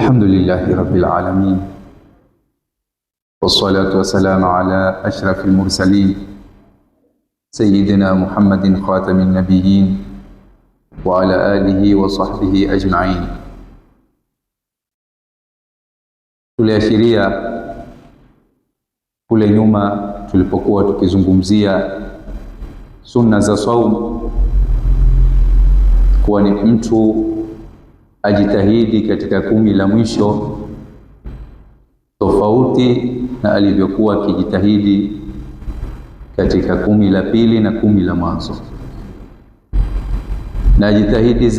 الحمد لله رب العالمين، والصلاة والسلام على أشرف المرسلين سيدنا محمد خاتم النبيين وعلى آله وصحبه أجمعين. Tuliashiria kule nyuma tulipokuwa tukizungumzia sunna za saum kuwa ni mtu ajitahidi katika 10 la mwisho tofauti na alivyokuwa akijitahidi katika 10 la pili na 10 la mwanzo, na ajitahidi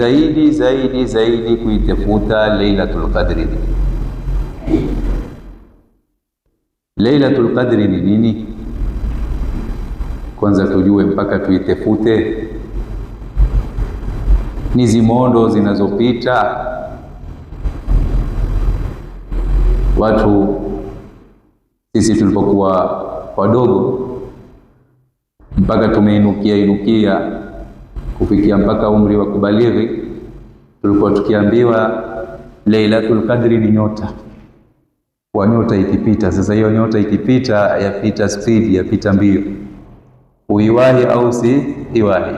zaidi kuitafuta Lailatul Qadri. Lailatul Qadri ni nini? Kwanza tujue mpaka tuitafute. Ni zimondo zinazopita watu. Sisi tulipokuwa wadogo mpaka tumeinukia kufikia mpaka umri wa kubalighi, tulikuwa tukiambiwa Lailatul Qadri ni nyota, kwa nyota ikipita. Sasa hiyo nyota ikipita, yapita speed, yapita mbio, uiwahi au si iwahi,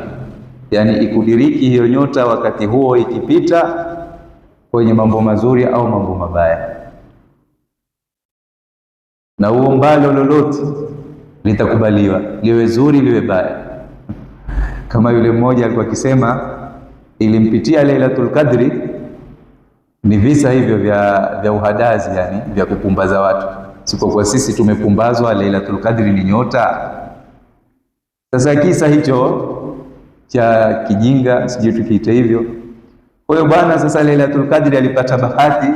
yani ikudiriki hiyo nyota wakati huo ikipita kwenye mambo mazuri au mambo mabaya, na uombalo lolote litakubaliwa, liwe zuri liwe baya. Kama yule mmoja alikuwa akisema ilimpitia Lailatul Qadri, ni visa hivyo vya uhadazi, yani vya kupumbaza watu. Sipokuwa sisi tumepumbazwa, Lailatul Qadri ni nyota. Sasa kisa hicho cha kijinga, sijui tukiita hivyo. Kwa hiyo bwana, sasa Lailatul Qadri alipata bahati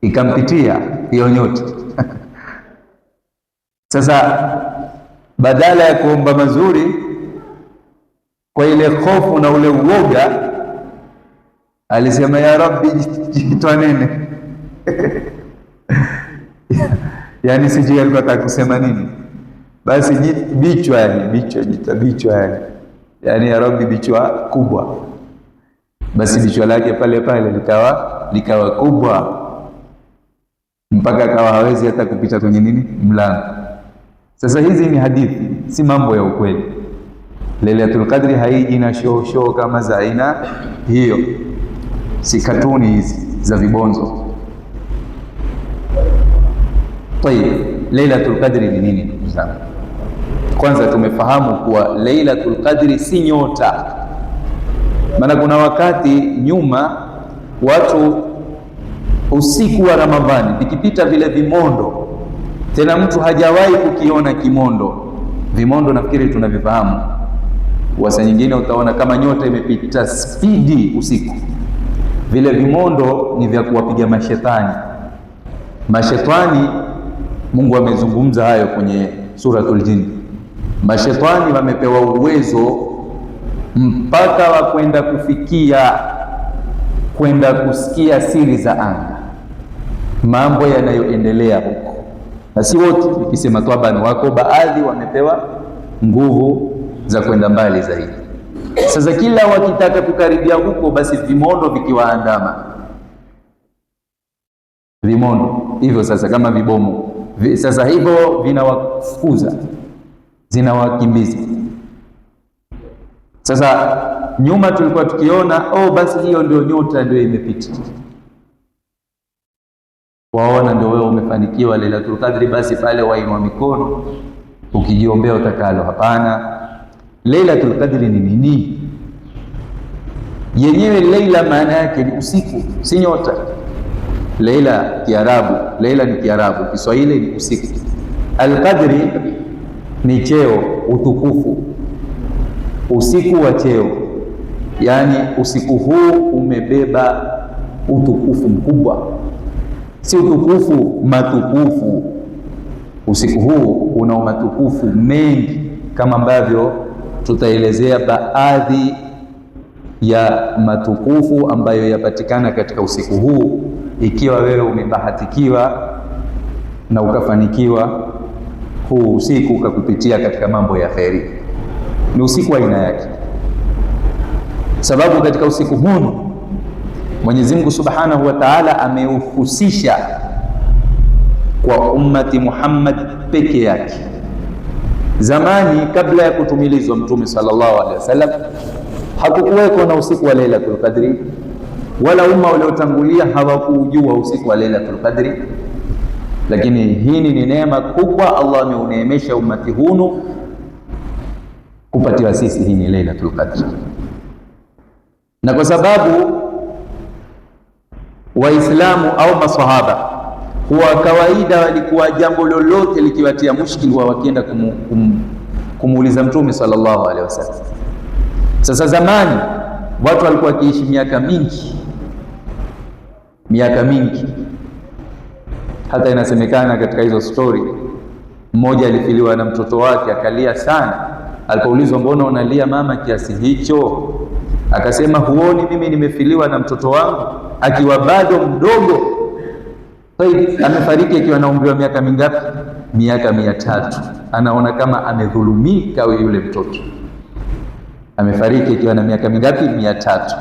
ikampitia hiyo nyota. Sasa badala ya kuomba mazuri kwa ile hofu na ule uoga, alisema ya Rabbi jitwa nene. Yani sijui alikuwa ataka kusema nini, basi bichwa, yani bichwa, yani ya Rabbi bichwa kubwa. Basi bichwa lake pale likawa kubwa mpaka akawa hawezi hata kupita kwenye mlango. Sasa hizi ni hadithi, si mambo ya ukweli. Lailatul Qadri haiji na show kama za aina hiyo, si katuni hizi za vibonzo. Tayeb, Lailatul Qadri ni nini ndugu zangu? Kwanza tumefahamu kuwa Lailatul Qadri si nyota. Maana kuna wakati nyuma watu usiku wa Ramadhani vikipita vile vimondo, tena mtu hajawahi kukiona kimondo. Vimondo nafikiri tunavifahamu. Wasa nyingine utaona kama nyota imepita spidi usiku. Vile vimondo ni vya kuwapiga mashetani. Mashetani, Mungu amezungumza hayo kwenye Suratul Jin. Mashetani wamepewa uwezo mpaka wa kwenda kusikia siri za anga, mambo yanayoendelea huko. Na si wote, nikisema twabani, wako baadhi wamepewa nguvu za kwenda mbali zaidi. Sasa kila wakitaka kukaribia huko, basi vimondo vikiwaandama, vimondo hivyo sasa kama vibomu sasa hivyo vinawafukuza, zinawakimbiza. Sasa nyuma tulikuwa tukiona basi hiyo ndio nyota, ndio imepita, waona ndio wewe umefanikiwa Lailatul Qadri, basi pale wainua mikono ukijiombea utakalo. Hapana. Lailatul Qadri ni nini yenyewe? Laila maana yake ni usiku, si nyota. Laila Kiarabu, Laila ni Kiarabu, Kiswahili ni usiku. Al-Qadri ni cheo, utukufu, usiku wa cheo, yani usiku huu umebeba utukufu mkubwa, si utukufu matukufu. Usiku huu una matukufu mengi, kama ambavyo tutaelezea baadhi ya matukufu ambayo yapatikana katika usiku huu, ikiwa wewe umebahatikiwa na ukafanikiwa huu usiku ukakupitia katika mambo ya kheri. Ni usiku wa aina yake, sababu katika usiku huu Mwenyezi Mungu Subhanahu wa Ta'ala ameuhusisha kwa ummati Muhammad peke yake. Zamani kabla ya kutumilizwa Mtume sallallahu alaihi wasallam hakukuweko na usiku wa Lailatul Qadri, wala umma waliotangulia hawakujua usiku wa Lailatul Qadri. Lakini hii ni neema kubwa Allah ameuneemesha ummati hunu kupatiwa sisi hii ni Lailatul Qadri. Na kwa sababu Waislamu au maswahaba kwa kawaida walikuwa jambo lolote likiwatia mushkili wa wakienda kumuuliza Mtume sallallahu alaihi wasallam. Sasa zamani watu walikuwa wakiishi miaka mingi. Hata inasemekana katika hizo story, mmoja alifiliwa na mtoto wake akalia sana. Alipoulizwa mbona unalia mama kiasi hicho, akasema huoni mimi nimefiliwa na mtoto wangu akiwa bado mdogo. Amefariki akiwa na umri wa miaka mingapi? Miaka 300. Anaona kama amedhulumika yule mtoto. Amefariki akiwa na miaka mingapi? 300.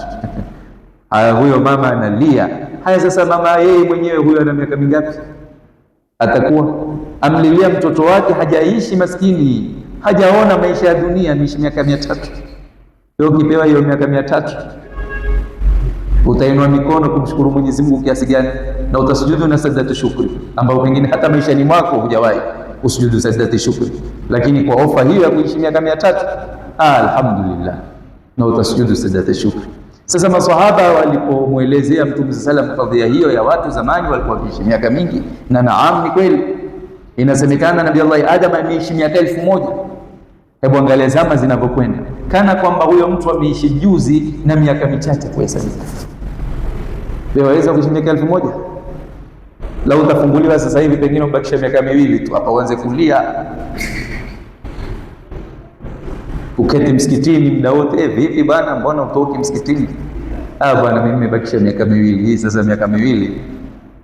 Haya, huyo mama analia. Haya, sasa mama yeye mwenyewe huyo ana miaka mingapi? Atakuwa amlilia mtoto wake, hajaishi maskini, hajaona maisha ya dunia, ameishi miaka 300. Leo ukipewa hiyo miaka 300, utainua mikono kumshukuru Mwenyezi Mungu kiasi gani? Na utasujudu na sajdatu shukri, ambao pengine hata maishani mwako hujawahi usujudu sajdatu shukri, lakini kwa ofa hiyo ya kuishi miaka 300, alhamdulillah, na utasujudu sajdatu shukri. Sasa maswahaba walipomwelezea Mtume sallallahu alaihi wasallam kadhia hiyo ya watu zamani walikuwa wakiishi miaka mingi, na naam, ni kweli. Inasemekana Nabii Allah Adam ameishi miaka 1000. Hebu angalia zama zinavyokwenda, kana kwamba huyo mtu ameishi juzi na miaka michache kuhesabika. Leo waweza kuishi miaka 1000? Lau utafunguliwa sasa hivi pengine ubakisha miaka 2 tu hapa uanze kulia, uketi msikitini muda wote. Vipi bwana, mbona utoki msikitini? Bwana mimi nimebakisha miaka 2. Hii sasa miaka 2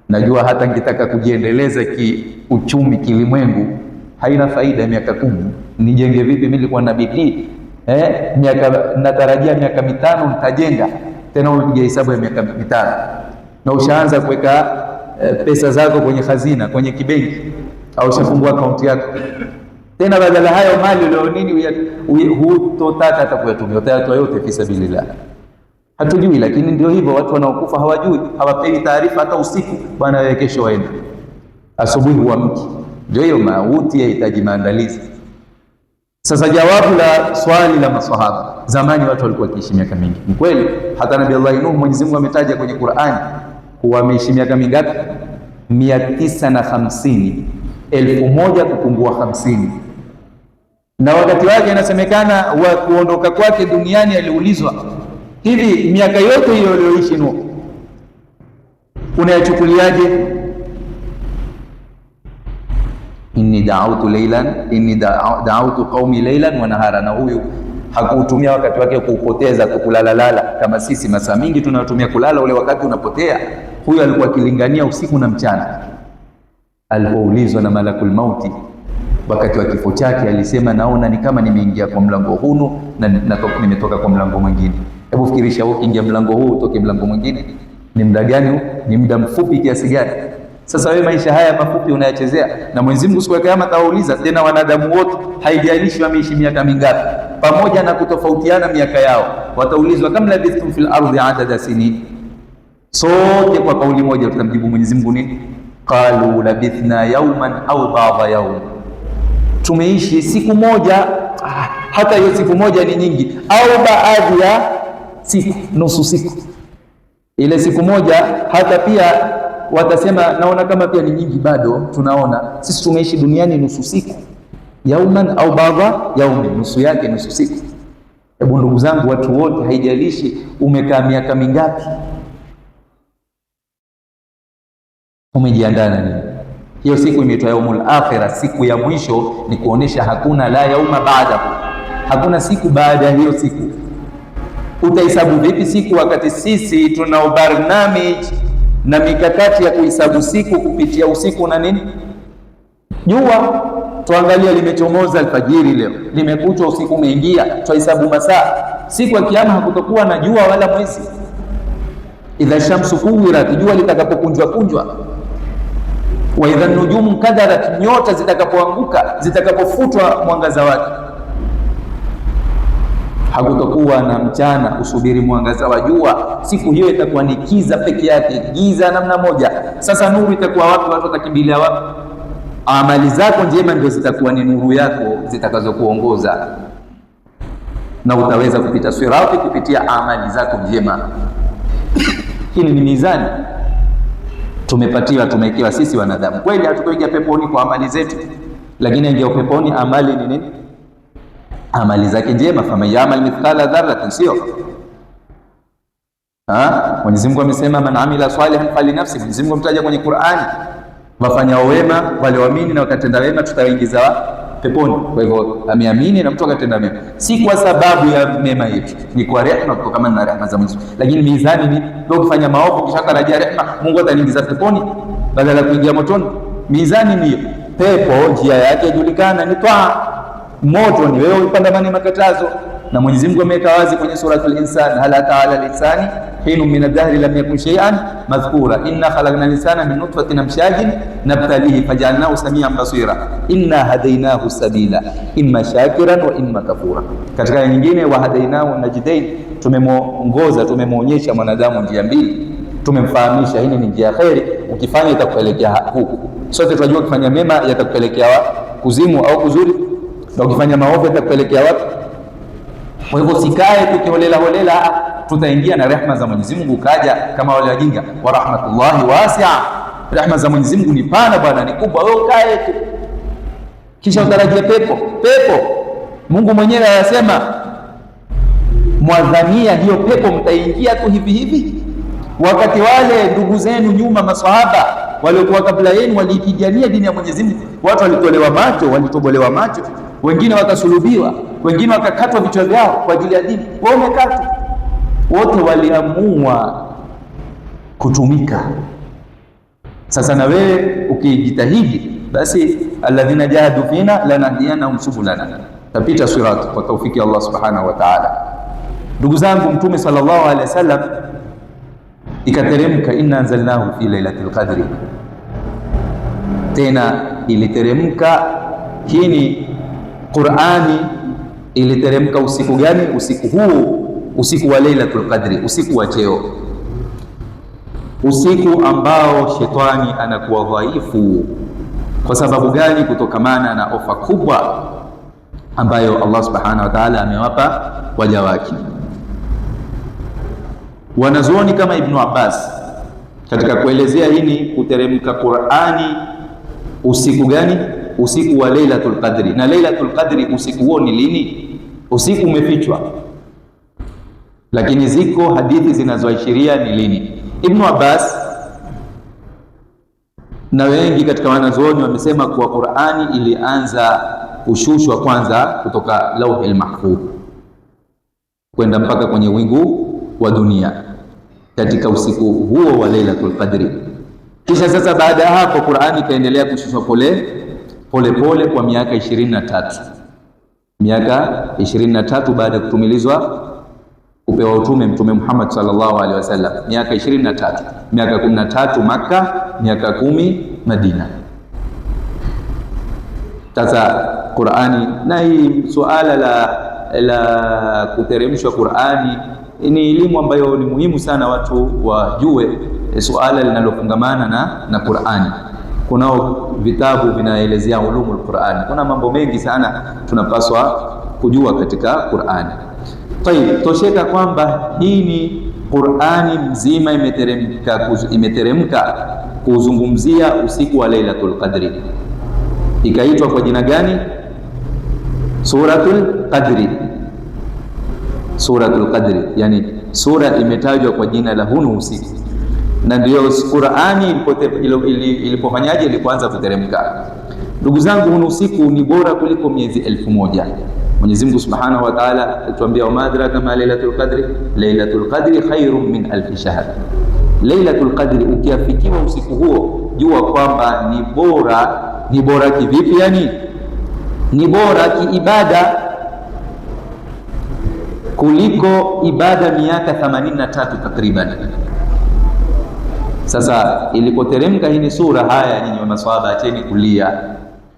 najua hata nikitaka kujiendeleza kiuchumi kilimwengu haina faida. Miaka 10 nijenge vipi? Mimi nilikuwa na bidii natarajia miaka 5 nitajenga. Tena unapiga hesabu ya miaka 5 na ushaanza kuweka pesa zako kwenye hazina, kwenye kibenki, au ushafungua akaunti yako. Tena badala hayo mali leo nini hutotaka hata kuyatumia, utayatoa yote fi sabilillah. Hatujui, lakini ndio hivyo, watu wanaokufa hawajui, hawapewi taarifa hata usiku, bwana wewe kesho waende, asubuhi huamki. Ndio hiyo mauti yahitaji maandalizi. Sasa jawabu la swali la maswahaba, zamani watu walikuwa wakiishi miaka mingi. Ni kweli, hata Nabii Allah Nuh Mwenyezi Mungu ametaja kwenye Qur'ani kuwa ameishi miaka mingapi? 950, 1000 kupungua 50. Na wakati wake inasemekana wa kuondoka kwake duniani aliulizwa, hivi miaka yote hiyo aliyoishi Nuh unayachukuliaje? Inni da'awtu qaumi laylan wa nahara. Na huyu hakuutumia wakati wake kuupoteza kukulalala kama sisi masaa mingi tunayotumia kulala, ule wakati unapotea. Huyu alikuwa akilingania usiku na mchana. Alipoulizwa na malakul mauti wakati wa kifo chake, alisema naona ni kama nimeingia kwa mlango huu na nimetoka kwa mlango mwingine. Hebu fikirisha, ukiingia mlango huu utoke mlango mwingine, ni muda gani huu? Ni muda mfupi kiasi gani? Sasa wewe maisha haya mafupi unayachezea, na Mwenyezi Mungu siku ya Kiyama atauliza tena wanadamu wote, haijalishi wameishi miaka mingapi, pamoja na kutofautiana miaka yao, wataulizwa kam labithtum fil ardi adada sinin. Sote kwa kauli moja tutamjibu Mwenyezi Mungu nini? Qalu labithna yawman au ba'da yawm, tumeishi siku moja, hata hiyo siku moja ni nyingi, au baadhi ya siku, nusu siku. Ile siku moja hata pia watasema naona kama pia ni nyingi, bado tunaona sisi tumeishi duniani nusu siku. Yauman au ba'da yaumi, nusu yake nusu siku. Hebu ndugu zangu, watu wote, haijalishi umekaa miaka mingapi, umejiandaa na nini? Hiyo siku imeitwa yaumul akhirah, siku ya mwisho, ni kuonesha hakuna la yauma baadahu, hakuna siku baada ya hiyo siku. Utahesabu vipi siku wakati sisi tuna barnamiji na mikakati ya kuhesabu siku kupitia usiku na nini? Jua tuangalia limechomoza alfajiri, leo limekuchwa, usiku umeingia, tuhesabu masaa. Siku ya Kiyama hakutokuwa na jua wala mwezi. idha shamsu kuwirat, jua litakapokunjwa kunjwa, wa idha nujumu kadarat, nyota zitakapoanguka, zitakapofutwa mwangaza wake. Hakutakuwa na mchana kusubiri mwangaza wa jua, siku hiyo itakuwa ni giza peke yake, giza namna moja. Sasa nuru itakuwa wapi? Watu watakimbilia wapi? Amali zako njema ndio zitakuwa ni nuru yako zitakazokuongoza, na utaweza kupita sirati kupitia amali zako njema. Hili ni mizani tumepatiwa, tumewekewa sisi wanadamu. Kweli hatukuingia peponi kwa amali zetu, lakini ingia peponi amali ni nini? Amali zake njema. Faman ya'mal mithqala dharratin, sio? Mwenyezi Mungu amesema man amila salihan falinafsi. Mwenyezi Mungu amtaja kwenye Qur'ani, wafanyao wema, wale waamini na wakatenda wema tutawaingiza peponi. Kwa hivyo ameamini na mtu akatenda mema, si kwa sababu ya mema yetu, ni kwa rehema, kutokana na rehema za Mungu. Lakini mizani ni ndio, ukifanya maovu kisha tarajia rehema, Mungu ataniingiza peponi badala ya kuingia motoni. Mizani ni pepo, njia yake ijulikana, ni taa. Moto ni wewe upandamani makatazo, na Mwenyezi Mungu ameweka wazi kwenye suratul Insan, hal ata ala lisani hinu min ad-dahri lam yakun shay'an madhkura inna khalaqna al-insana min nutfatin amshajin nabtalihi faj'alnahu samian basira inna hadaynahu sabila imma shakiran wa imma kafura. Katika nyingine, wa hadainahu najdain, tumemuongoza, tumemuonyesha mwanadamu njia mbili, tumemfahamisha hii ni njia ya kheri, ukifanya itakupelekea huku. Sote tunajua kufanya mema yatakupelekea kuzimu au kuzuri, na ukifanya maovu yatakupelekea wapi? Kwa hivyo sikae tukiholela holela, tutaingia na rehema za Mwenyezi Mungu kaja kama wale wajinga. Wa rahmatullahi wasi'a, rehema za Mwenyezi Mungu ni pana bwana, ni kubwa. Wewe ukae tu kisha utarajia pepo. Mungu mwenyewe anasema mwadhania hiyo pepo mtaingia tu hivi hivi, wakati wale ndugu zenu nyuma, maswahaba waliokuwa kabla yenu walipigania dini ya Mwenyezi Mungu. Watu walitolewa macho, walitobolewa macho, wengine wakasulubiwa, wengine wakakatwa vichwa vyao kwa ajili ya dini. Wao wamekatwa, wote waliamua kutumika. Sasa na wewe ukijitahidi, basi alladhina jahadu fina lanahdiyanahum subulana, tapita sirat kwa taufiki Allah subhanahu wa ta'ala. Ndugu zangu, Mtume sallallahu alaihi wasallam ikateremka, inna anzalnahu fi lailatul qadri, tena iliteremka. Hii ni Qur'ani iliteremka usiku gani? Usiku huu, usiku wa Lailatul Qadri, usiku wa cheo, usiku ambao shetani anakuwa dhaifu. Kwa sababu gani? Kutokamana na ofa kubwa ambayo Allah subhanahu wa ta'ala amewapa waja wake. Wanazuoni kama Ibn Abbas katika kuelezea hili kuteremka Qur'ani usiku gani? Usiku wa Lailatul Qadri. Na Lailatul Qadri usiku huo ni lini? Usiku umefichwa, lakini ziko hadithi zinazoashiria ni lini. Ibn Abbas na wengi katika wanazuoni wamesema kuwa Qur'ani ilianza kushushwa kwanza kutoka Lauhul Mahfuz kwenda mpaka kwenye wingu wa dunia katika usiku huo wa Lailatul Qadri. Kisha sasa baada ya hapo Qur'ani ikaendelea kushushwa pole kwa miaka 23. Miaka 23 baada ya kutumilizwa kupewa utume Mtume Muhammad sallallahu alaihi wasallam, miaka 23, miaka 13 Makka, miaka 10 Madina. Sasa Qur'ani, na hii suala la kuteremshwa Qur'ani ni elimu ambayo ni muhimu sana watu wajue, suala linalofungamana na Qur'ani. Kunao vitabu vinaelezea ulumul Qur'ani, kuna mambo mengi sana tunapaswa kujua katika Qur'ani. Tayeb, tosheka kwamba hii ni Qur'ani mzima imeteremka kuzungumzia usiku wa Lailatul Qadri. Ikaitwa kwa jina gani? Suratul Qadri. Suratul Qadri, yani sura imetajwa kwa jina la hunu usiku, na ndio Qur'ani ilipofanyaje, ilipoanza kuteremka. Ndugu zangu, hunu usiku ni bora kuliko miezi 1000. Mwenyezi Mungu Subhanahu wa Ta'ala atuambia, wa madra kama Lailatul Qadri, Lailatul Qadri khairun min alf shahr. Lailatul Qadri, ukiafikiwa usiku huo, jua kwamba ni bora kivipi? Yani ni bora kiibada kuliko ibada miaka 83 takriban. Sasa ilipoteremka hii sura, haya nyinyi maswahaba, acheni kulia,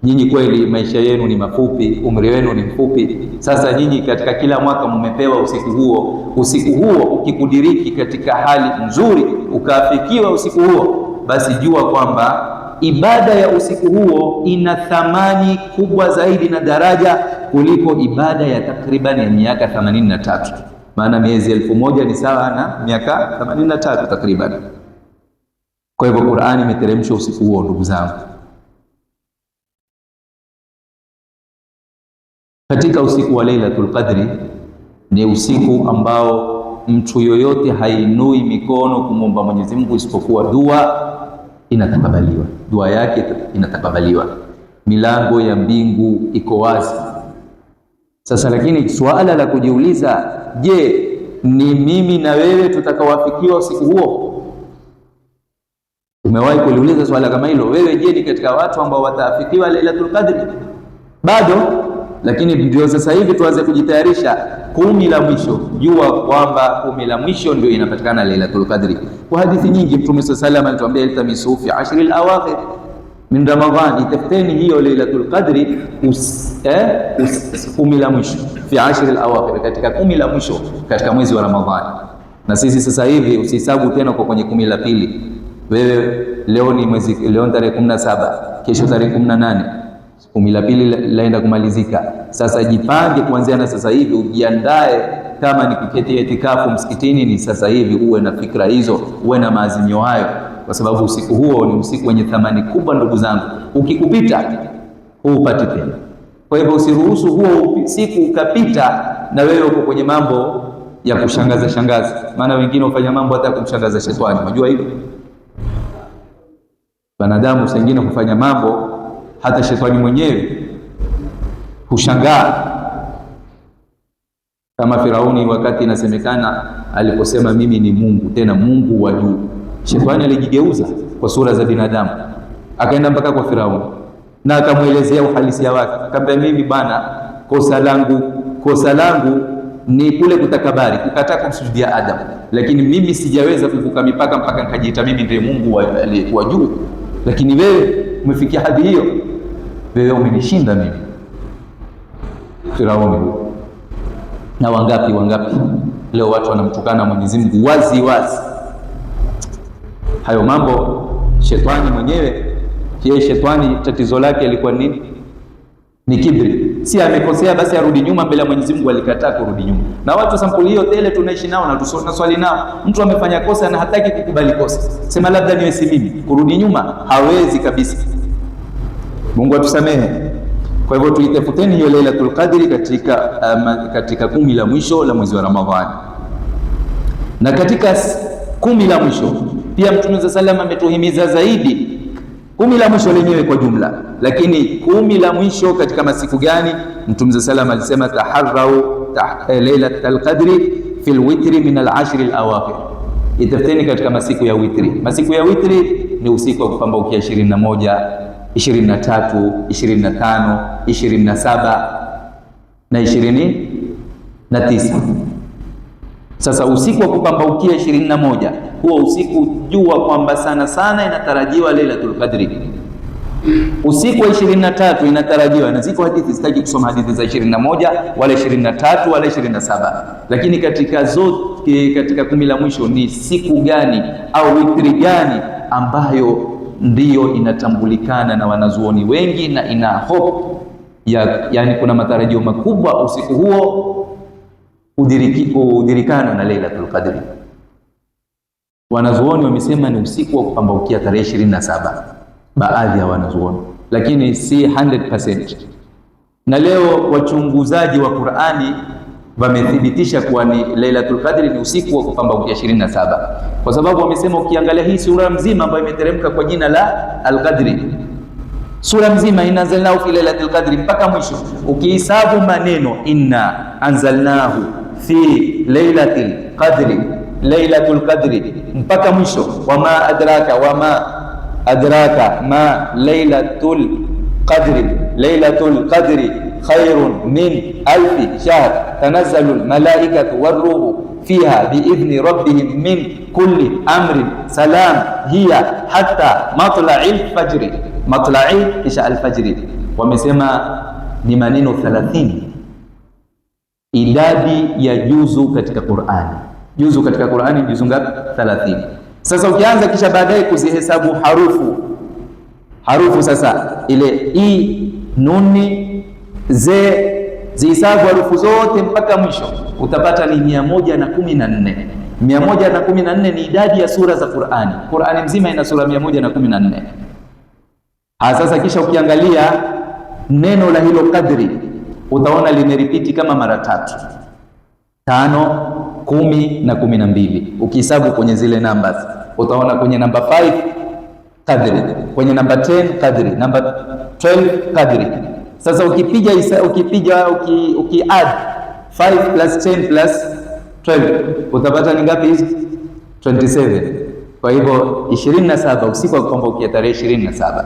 nyinyi kweli maisha yenu ni mafupi, umri wenu ni mfupi. Sasa nyinyi katika kila mwaka mmepewa usiku huo. Usiku huo ukikudiriki katika hali nzuri, ukaafikiwa usiku huo, basi jua kwamba ibada ya usiku huo ina thamani kubwa zaidi na daraja kuliko ibada ya takriban ya miaka 83. Maana miezi 1000 ni sawa na miaka 83 takriban. Kwa hivyo Qur'ani imeteremshwa usiku huo, ndugu zangu. Katika usiku wa Lailatul Qadri ni usiku ambao mtu yoyote hainui mikono kumwomba Mwenyezi Mungu isipokuwa dua inatakabaliwa, dua yake inatakabaliwa, milango ya mbingu iko wazi. Sasa lakini suala la kujiuliza, je, ni mimi na wewe tutakawafikiwa usiku huo? Umewahi kuliuliza swala kama hilo? Wewe je, ni katika watu ambao wataafikiwa Lailatul Qadri? Bado. Lakini ndio sasa hivi tuanze kujitayarisha 10 la mwisho. Jua kwamba 10 la mwisho ndio inapatikana Lailatul Qadri. Kwa hadithi nyingi Mtume sallallahu alayhi wasallam alituambia, iltamisu fi 10 al-awakhir min Ramadhan, itafuteni hiyo Lailatul Qadri 10 la mwisho, fi 10 al-awakhir, katika 10 la mwisho katika mwezi wa Ramadhani. Na sisi sasa hivi usihesabu tena kwa kwenye 10 la pili. Wewe leo ni mwezi, leo tarehe 17, kesho tarehe 18, 10 la pili laenda kumalizika. Sasa jipange kuanzia na sasa hivi, ujiandae. Kama ni kuketi itikafu msikitini, ni sasa hivi uwe na fikra hizo, uwe na maazimio hayo, kwa sababu usiku huo ni usiku wenye thamani kubwa, ndugu zangu. Ukikupita huupati tena. Kwa hivyo usiruhusu huo siku ukapita na wewe uko kwenye mambo ya kushangaza shangaza. Maana wengine hufanya mambo hata kumshangaza shetani, unajua hilo? Wanadamu wengine hufanya mambo hata shetani mwenyewe hushangaa, kama Firauni wakati inasemekana aliposema mimi ni Mungu, tena Mungu wa juu. Shetani alijigeuza kwa sura za binadamu, akaenda mpaka kwa Firauni na akamwelezea uhalisia wake. Akamwambia, mimi bwana, kosa langu ni kule kutakabari, kukataa kumsujudia Adam, lakini mimi sijaweza kuvuka mipaka mpaka nikajiita mimi ndiye Mungu aliyekuwa juu. Lakini wewe umefikia hadi hiyo, wewe umenishinda mimi. Firauni. Na wangapi leo watu wanamtukana Mwenyezi Mungu wazi wazi. Hayo mambo shetani mwenyewe, yeye shetani tatizo lake alikuwa nini? Ni kibri. Si amekosea basi arudi nyuma mbele ya Mwenyezi Mungu, alikataa kurudi nyuma. Na watu sampuli hiyo tele tunaishi nao na tunaswali nao. Mtu amefanya kosa na hataki kukubali kosa, sema labda niwe si mimi, kurudi nyuma hawezi kabisa. Mungu atusamehe. Kwa hivyo tuitafuteni hiyo Lailatul Qadri katika 10 la mwisho la mwezi wa Ramadhani. Na katika 10 la mwisho pia Mtume sallallahu alayhi wasallam ametuhimiza zaidi 10 la mwisho lenyewe kwa jumla, lakini 10 la mwisho katika masiku gani? Mtume sallallahu alayhi wasallam alisema taharrau Lailatul Qadri fil witri min al-ashr al-awakhir, itafuteni katika masiku ya witri. Masiku ya witri ni usiku wa kupambaukia 21, 23, 25, 27 na 29. Sasa usiku wa kupambaukia 21, huo usiku jua kwamba sana sana inatarajiwa Lailatul Qadri. Usiku wa 23 inatarajiwa, na ziko hadithi, sitaki kusoma hadithi za 21 wala 23 wala 27, lakini katika zote, katika 10 la mwisho ni siku gani au witri gani ambayo ndiyo inatambulikana na wanazuoni wengi na ina hope yani kuna matarajio makubwa usiku huo udirikana na Lailatul Qadri. Wanazuoni wamesema ni usiku wa kupambaukia tarehe 27, baadhi ya wanazuoni, lakini si 100%. Na leo wachunguzaji wa Qur'ani wamethibitisha kuwa ni Lailatul Qadri ni usiku wa kupambaukia 27, kwa sababu wamesema ukiangalia hii sura mzima ambayo imeteremka kwa jina la Al-Qadri, sura mzima inazalnahu fi Lailatul Qadri mpaka mwisho, ukihesabu maneno inna anzalnahu fi Lailatul Qadri, Lailatul Qadri mpaka mwisho, wama adraka ma Lailatul Qadri, Lailatul Qadri khairun min alfi shahr, tanazzalu almalaikatu waruhu fiha biidhni rabbihim min kulli amrin salam hiya hatta matla'il fajri. Matla'i kisha alfajri, wamesema ni maneno 30 idadi ya juzu katika Qur'ani. Juzu katika Qur'ani juzu ngapi? 30. Sasa ukianza kisha baadaye kuzihesabu harufu sasa ile i nuni ze zihesabu harufu zote mpaka mwisho utapata ni 114. 114 ni idadi ya sura za Qur'ani. Qur'ani mzima ina sura 114. Sasa kisha ukiangalia neno la hilo kadri utaona limeripiti kama mara 3, 5, 10 na 12. Ukihesabu kwenye zile numbers utaona kwenye namba 5 kadri, kwenye namba 10 kadri, namba 12 kadri. Sasa uki-add 5 plus 10 plus 12 utapata ni ngapi hizi? 27. Kwa hivyo 27 usiku wa kupambazukia tarehe 27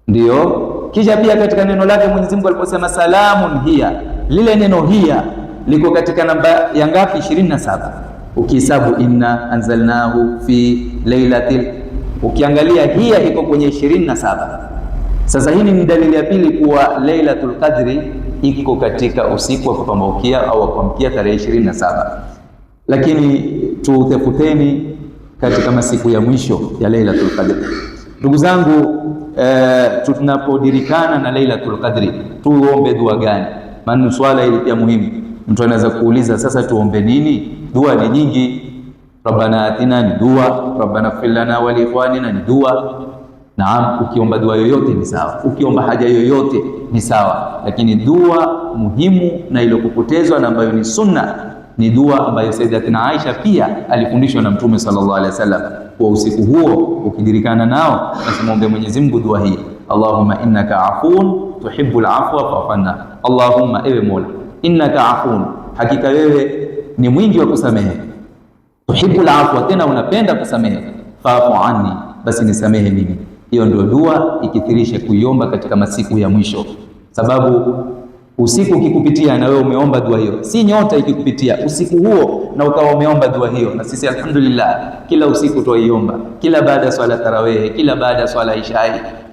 ndio. Kisha pia katika neno lake Mwenyezi Mungu aliposema salamun hiya, lile neno hiya liko katika namba ya ngapi? 27. Ukihesabu inna anzalnahu fi lailatil, ukiangalia hiya iko kwenye 27. Sasa hii ni dalili ya pili kuwa Lailatul Qadri iko katika usiku wa kupambazukia au wa kuamkia tarehe 27. Lakini tutafuteni katika masiku ya mwisho ya Lailatul Qadri. Ndugu zangu, tunapodirikana na Lailatul Qadri tuombe dua gani? Maana swala hili pia muhimu. Mtu anaweza kuuliza sasa tuombe nini? Dua ni nyingi. Rabbana atina ni dua, Rabbana ighfir lana wa li ikhwanina ni dua. Naam, ukiomba dua yoyote ni sawa, ukiomba haja yoyote ni sawa, lakini dua muhimu na iliyokupotezwa na ambayo ni sunna ni dua ambayo Sayyidatina Aisha pia alifundishwa na Mtume sallallahu alaihi wasallam. Kwa usiku huo ukidirikana nao, basi muombe Mwenyezi Mungu dua hii: Allahumma innaka afun tuhibbul afwa fa'fu anna. Allahumma, ewe Mola, innaka afun, hakika wewe ni mwingi wa kusamehe, tuhibbul afwa, tena unapenda kusamehe, fa'fu anni, basi nisamehe mimi. Hiyo ndio dua ikithirishe kuiomba katika masiku ya mwisho, sababu usiku ukikupitia na wewe umeomba dua hiyo, si nyota ikikupitia usiku huo na ukawa umeomba dua hiyo, na sisi alhamdulillah kila usiku tuiomba, kila baada ya swala tarawih, kila baada ya swala isha,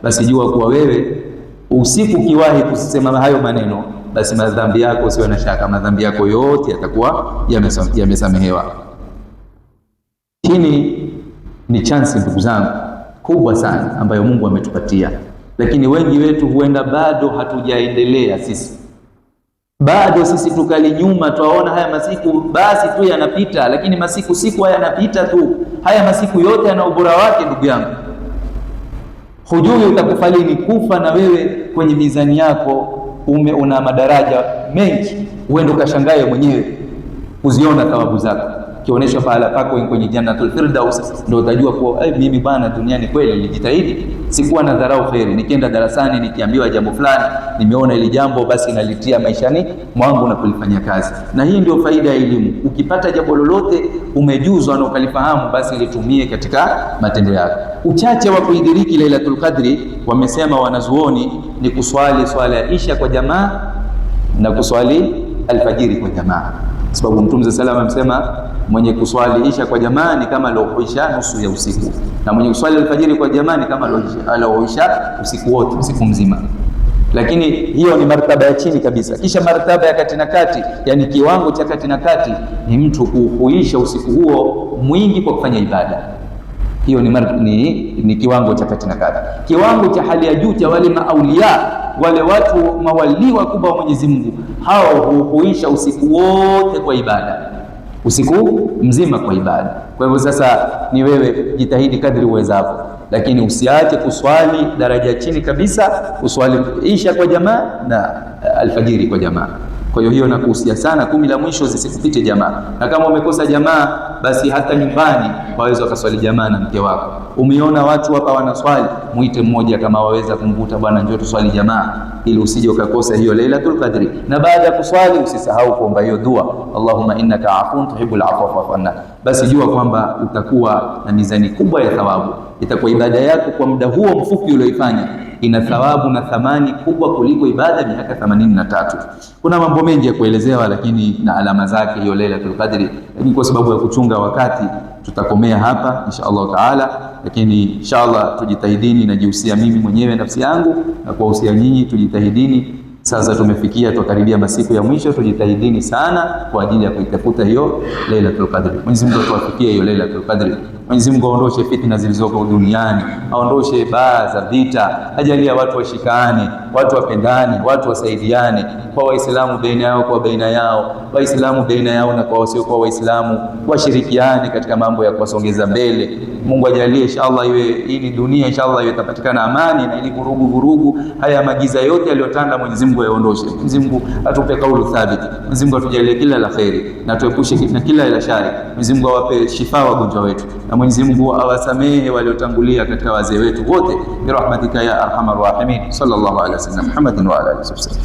basi jua kuwa wewe usiku ukiwahi kusema hayo maneno, basi madhambi yako usiwe na shaka, madhambi yako yote yatakuwa yamesamehewa. Hii ni chance ndugu zangu kubwa sana ambayo Mungu ametupatia, lakini wengi wetu huenda bado hatujaendelea. Bado sisi tukali nyuma, tuwaona haya masiku basi tu yanapita, lakini siku haya yanapita tu. Haya masiku yote yana ubora wake ndugu yangu. Hujui utakufa lini. Kufa na wewe kwenye mizani yako una madaraja mengi, uende ukashangae mwenyewe kuziona thawabu zako. Kionyesha pahala pako kwenye Jannatul Firdaus, ndio utajua kuwa mimi bwana duniani kweli nilijitahidi, sikuwa na dharau khairi. Nikienda darasani nikiambiwa jambo fulani, nimeona ili jambo basi nalitia maishani mwangu na kulifanyia kazi. Na hii ndio faida ya elimu. Ukipata jambo lolote umejuzwa na ukalifahamu, basi litumie katika matendo yako. Uchache wa kuidiriki Lailatul Qadri, wamesema wanazuoni, ni kuswali swala ya Isha kwa jamaa na kuswali alfajiri kwa jamaa, sababu Mtume sallallahu alayhi wasallam amesema mwenye kuswali Isha kwa jamaa ni kama aloisha nusu ya usiku, na mwenye kuswali alfajiri kwa jamaa ni kama aloisha usiku wote, usiku mzima. Lakini hiyo ni martaba ya chini kabisa. Kisha martaba ya kati na kati, yani kiwango cha kati na kati, ni mtu kuisha usiku huo mwingi kwa kufanya ibada. Hiyo ni kiwango cha kati na kati. Kiwango cha hali ya juu cha wale maaulia, wale watu mawali wakubwa wa Mwenyezi Mungu, hao huisha usiku wote kwa ibada, usiku mzima kwa ibada. Kwa hivyo sasa ni wewe jitahidi kadri uwezavyo, lakini usiache kuswali daraja chini kabisa, uswali Isha kwa jamaa na alfajiri kwa jamaa. Kwa hiyo nakuhusia sana 10 la mwisho zisikupite jamaa, na kama umekosa jamaa, basi hata nyumbani waweza ukaswali jamaa na mke wako. Umeona watu hapa wanaswali, muite mmoja kama waweza kumvuta, bwana njoo tuswali jamaa, ili usije ukakosa hiyo Lailatul Qadri. Na baada ya kuswali usisahau kuomba hiyo dua, Allahumma innaka afun tuhibbul afwa fa'fu anna. Basi jua kwamba utakuwa na mizani kubwa ya thawabu. Itakuwa ibada yako kwa muda huo mfupi ulioifanya ina thawabu na thamani kubwa kuliko ibada miaka 83. Kuna mambo mengi ya kuelezewa, lakini na alama zake hiyo Lailatul Qadri, lakini kwa sababu ya kuchunga wakati tutakomea hapa insha Allah taala. Lakini insha Allah tujitahidini, najihusia mimi mwenyewe nafsi yangu na kuwahusia nyinyi, tujitahidini. Sasa tumefikia tukaribia masiku ya mwisho, tujitahidini sana kwa ajili ya kuitafuta hiyo Lailatul Qadri. Mwenyezi Mungu atuwafikie hiyo Lailatul Qadri. Mwenyezi Mungu aondoshe fitna zilizoko duniani, aondoshe baa za vita, ajalia watu washikane, watu wapendane, watu wasaidiane, kwa Waislamu baina yao kwa baina yao, Waislamu baina yao na kwa wasio kwa Waislamu, washirikiane katika mambo ya kuwasongeza mbele. Mungu ajalie inshallah iwe hii dunia inshallah iwe tapatikana amani, na ili vurugu haya magiza yote yaliyotanda Mwenyezi Mungu yaondoshe. Mwenyezi Mungu atupe kaulu thabiti. Mwenyezi Mungu atujalie kila la khairi na tuepushe na kila la shari. Mwenyezi Mungu awape shifa wagonjwa wetu, na Mwenyezi Mungu awasamehe waliotangulia katika wazee wetu wote, bi rahmatika ya arhamar rahimin. Sallallahu alaihi wasallam Muhammadin wa ala alihi wasallam.